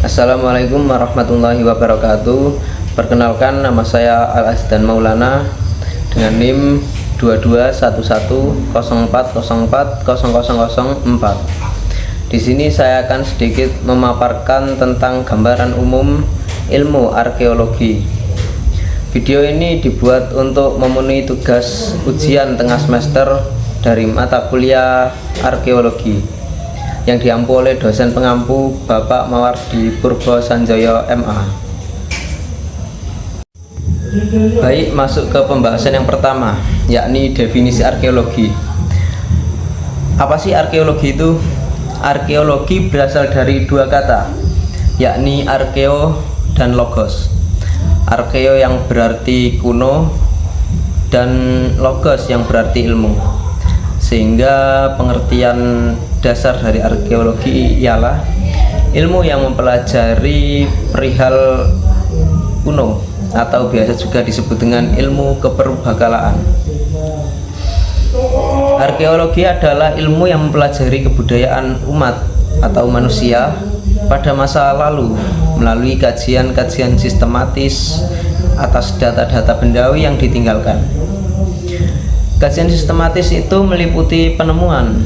Assalamualaikum warahmatullahi wabarakatuh. Perkenalkan, nama saya Al-Azdan Maulana dengan NIM 221104040004. Di sini saya akan sedikit memaparkan tentang gambaran umum ilmu arkeologi. Video ini dibuat untuk memenuhi tugas ujian tengah semester dari mata kuliah arkeologi yang diampu oleh dosen pengampu Bapak Mawardi Purbo Sanjoyo MA. Baik, masuk ke pembahasan yang pertama, yakni definisi arkeologi. Apa sih arkeologi itu? Arkeologi berasal dari dua kata, yakni arkeo dan logos. Arkeo yang berarti kuno dan logos yang berarti ilmu. Sehingga pengertian dasar dari arkeologi ialah ilmu yang mempelajari perihal kuno atau biasa juga disebut dengan ilmu keperbakalaan. Arkeologi adalah ilmu yang mempelajari kebudayaan umat atau manusia pada masa lalu melalui kajian-kajian sistematis atas data-data bendawi yang ditinggalkan. Kajian sistematis itu meliputi penemuan,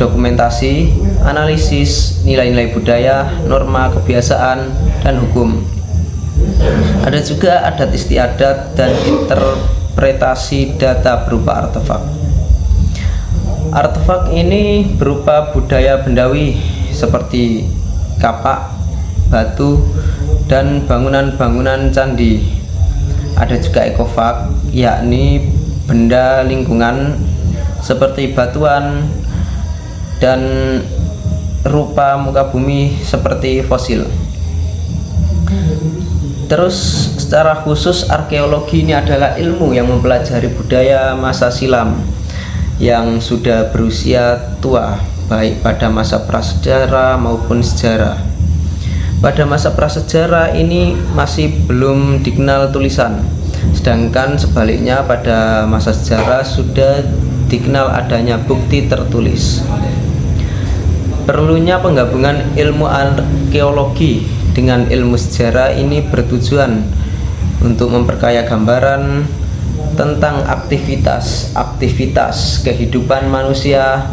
dokumentasi, analisis, nilai-nilai budaya, norma, kebiasaan, dan hukum. Ada juga adat istiadat dan interpretasi data berupa artefak. Artefak ini berupa budaya bendawi seperti kapak, batu, dan bangunan-bangunan candi. Ada juga ekofak, yakni benda lingkungan seperti batuan dan rupa muka bumi seperti fosil. Terus secara khusus arkeologi ini adalah ilmu yang mempelajari budaya masa silam yang sudah berusia tua, baik pada masa prasejarah maupun sejarah. Pada masa prasejarah ini masih belum dikenal tulisan, sedangkan sebaliknya pada masa sejarah sudah dikenal adanya bukti tertulis. Perlunya penggabungan ilmu arkeologi dengan ilmu sejarah ini bertujuan untuk memperkaya gambaran tentang aktivitas kehidupan manusia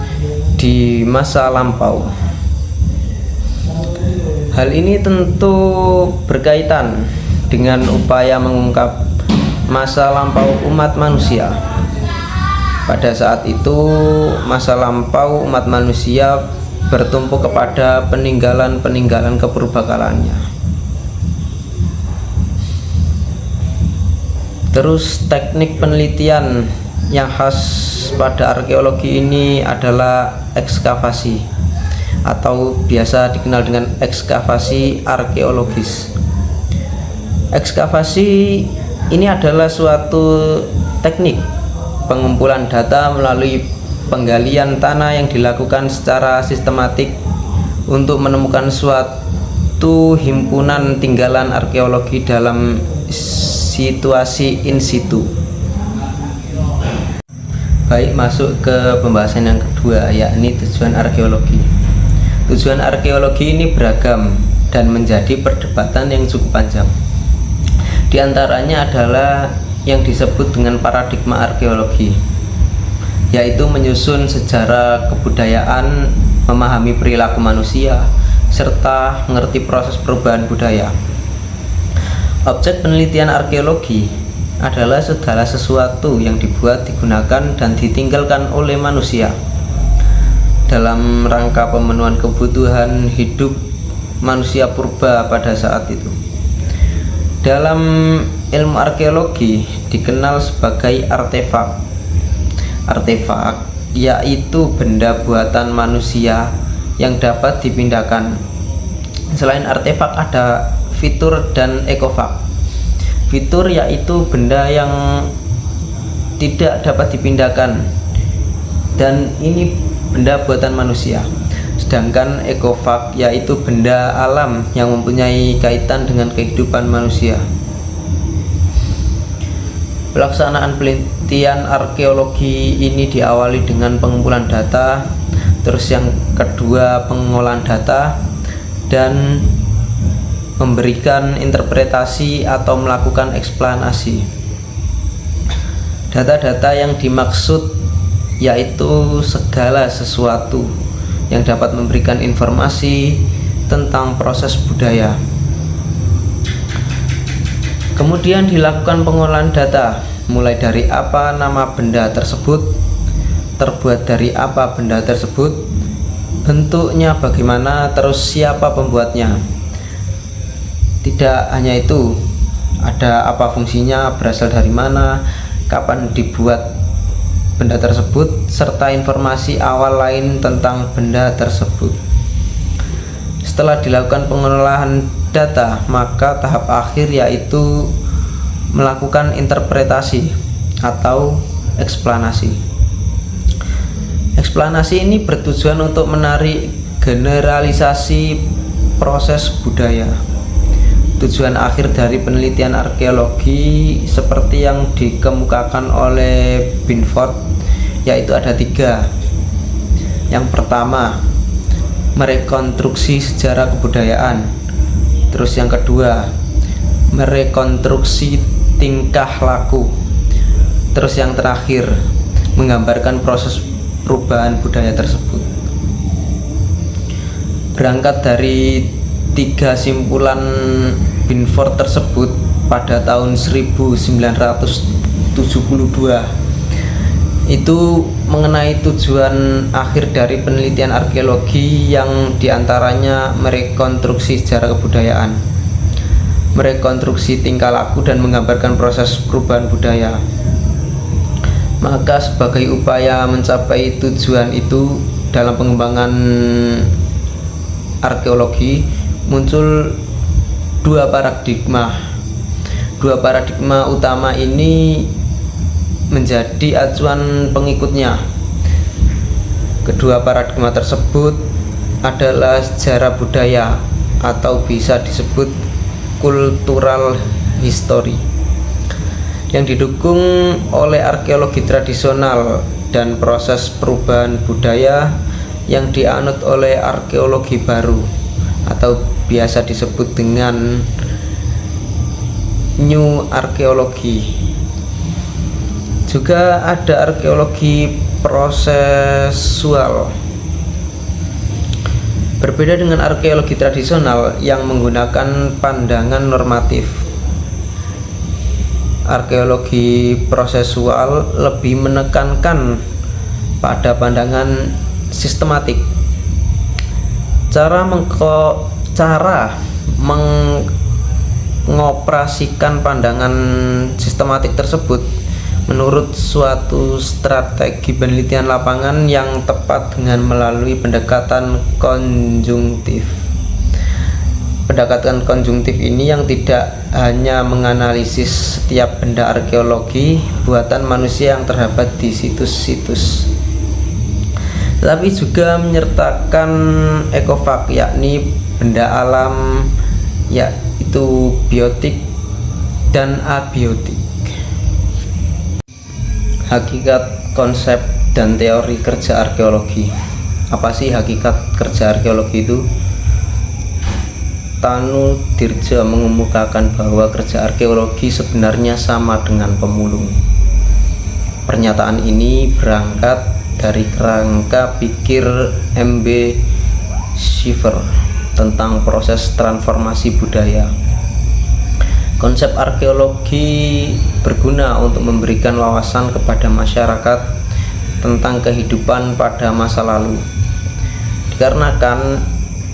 di masa lampau. Hal ini tentu berkaitan dengan upaya mengungkap masa lampau umat manusia. Pada saat itu, masa lampau umat manusia bertumpu kepada peninggalan-peninggalan kepurbakalannya. Terus teknik penelitian yang khas pada arkeologi ini adalah ekskavasi atau biasa dikenal dengan ekskavasi arkeologis. Ekskavasi ini adalah suatu teknik pengumpulan data melalui penggalian tanah yang dilakukan secara sistematik untuk menemukan suatu himpunan tinggalan arkeologi dalam situasi in situ. Baik, masuk ke pembahasan yang kedua, yakni tujuan arkeologi. Tujuan arkeologi ini beragam dan menjadi perdebatan yang cukup panjang. Di antaranya adalah yang disebut dengan paradigma arkeologi, yaitu menyusun sejarah kebudayaan, memahami perilaku manusia, serta mengerti proses perubahan budaya. Objek penelitian arkeologi adalah segala sesuatu yang dibuat, digunakan, dan ditinggalkan oleh manusia dalam rangka pemenuhan kebutuhan hidup manusia purba pada saat itu. Dalam ilmu arkeologi dikenal sebagai artefak. Artefak yaitu benda buatan manusia yang dapat dipindahkan. Selain artefak ada fitur dan ekofak. Fitur yaitu benda yang tidak dapat dipindahkan dan ini benda buatan manusia. Sedangkan ekofak yaitu benda alam yang mempunyai kaitan dengan kehidupan manusia. Pelaksanaan penelitian arkeologi ini diawali dengan pengumpulan data, terus yang kedua pengolahan data, dan memberikan interpretasi atau melakukan eksplanasi. Data-data yang dimaksud yaitu segala sesuatu yang dapat memberikan informasi tentang proses budaya. Kemudian dilakukan pengolahan data, mulai dari apa nama benda tersebut, terbuat dari apa benda tersebut, bentuknya bagaimana, terus siapa pembuatnya. Tidak hanya itu, ada apa fungsinya, berasal dari mana, kapan dibuat benda tersebut, serta informasi awal lain tentang benda tersebut. Setelah dilakukan pengolahan data, maka tahap akhir yaitu melakukan interpretasi atau eksplanasi. Eksplanasi ini bertujuan untuk menarik generalisasi proses budaya. Tujuan akhir dari penelitian arkeologi seperti yang dikemukakan oleh Binford yaitu ada 3. Yang pertama, merekonstruksi sejarah kebudayaan. Terus yang kedua, merekonstruksi tingkah laku. Terus yang terakhir, menggambarkan proses perubahan budaya tersebut. Berangkat dari 3 simpulan Binford tersebut, pada tahun 1972 itu mengenai tujuan akhir dari penelitian arkeologi, yang diantaranya merekonstruksi sejarah kebudayaan, merekonstruksi tingkah laku, dan menggambarkan proses perubahan budaya. Maka sebagai upaya mencapai tujuan itu dalam pengembangan arkeologi muncul 2 paradigma. 2 paradigma utama ini menjadi acuan pengikutnya. Kedua paradigma tersebut adalah sejarah budaya atau bisa disebut cultural history, yang didukung oleh arkeologi tradisional, dan proses perubahan budaya yang dianut oleh arkeologi baru atau biasa disebut dengan new arkeologi. Juga ada arkeologi prosesual. Berbeda dengan arkeologi tradisional yang menggunakan pandangan normatif, arkeologi prosesual lebih menekankan pada pandangan sistematik. Cara mengoperasikan pandangan sistematik tersebut menurut suatu strategi penelitian lapangan yang tepat dengan melalui pendekatan konjungtif. Pendekatan konjungtif ini yang tidak hanya menganalisis setiap benda arkeologi buatan manusia yang terdapat di situs-situs, tetapi juga menyertakan ekofak, yakni benda alam, yaitu biotik dan abiotik. Hakikat, konsep, dan teori kerja arkeologi. Apa sih hakikat kerja arkeologi itu? Tanu Dirja mengemukakan bahwa kerja arkeologi sebenarnya sama dengan pemulung. Pernyataan ini berangkat dari kerangka pikir M.B. Schiffer tentang proses transformasi budaya. Konsep arkeologi berguna untuk memberikan wawasan kepada masyarakat tentang kehidupan pada masa lalu, dikarenakan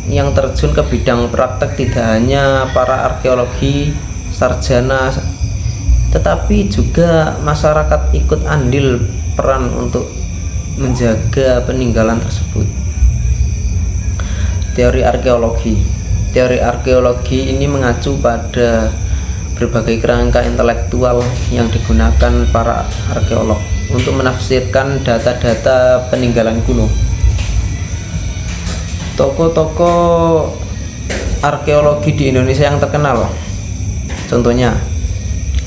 yang terjun ke bidang praktek tidak hanya para arkeologi sarjana, tetapi juga masyarakat ikut andil peran untuk menjaga peninggalan tersebut. Teori arkeologi. Teori arkeologi ini mengacu pada berbagai kerangka intelektual yang digunakan para arkeolog untuk menafsirkan data-data peninggalan kuno. Tokoh-tokoh arkeologi di Indonesia yang terkenal, contohnya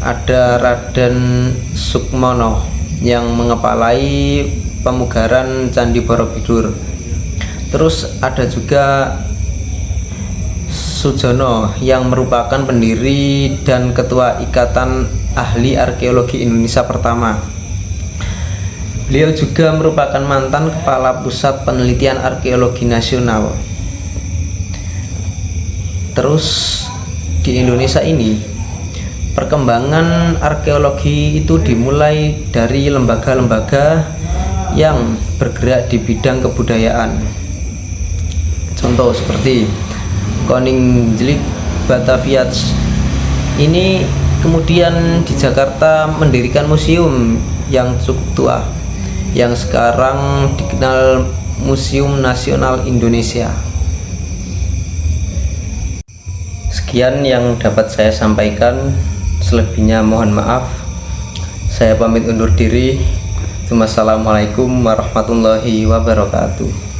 ada Raden Sukmono yang mengepalai pemugaran Candi Borobudur. Terus ada juga Sujono yang merupakan pendiri dan ketua Ikatan Ahli Arkeologi Indonesia pertama. Beliau juga merupakan mantan Kepala Pusat Penelitian Arkeologi Nasional. Terus di Indonesia ini, perkembangan arkeologi itu dimulai dari lembaga-lembaga yang bergerak di bidang kebudayaan. Contoh seperti Koningingslick Batavia. Ini kemudian di Jakarta mendirikan museum yang cukup tua, yang sekarang dikenal Museum Nasional Indonesia. Sekian yang dapat saya sampaikan, selebihnya mohon maaf. Saya pamit undur diri. Wassalamualaikum warahmatullahi wabarakatuh.